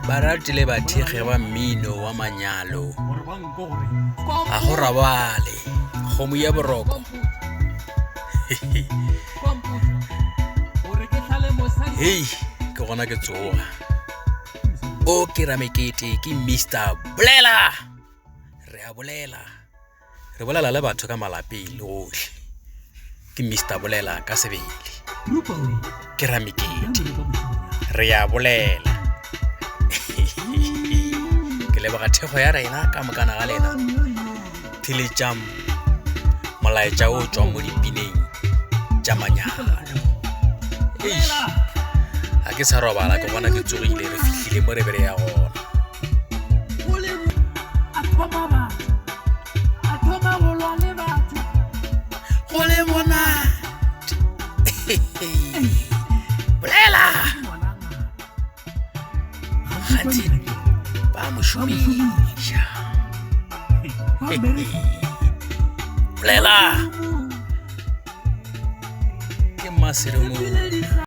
ba ratile bathekge ba mmino wa manyalo a go rabale kgomo ya boroko hei ke gona ke tsoga o ke ramekete ke Mr. Bolela re bolela le batho ka malapeng le gohle ke Mr. Bolela ka sebele ke ramekete re a bolela ke leboga thekgo ya rena ka mokana ga lena thiletšam molaetša o tšwa mo dipineng tša manyalo ga ke sa robala ke bona ke tsogile re fihlile mo rebere ya gona go le monate Bolela gantsi ba mo šomiša Bolela ke Maseremo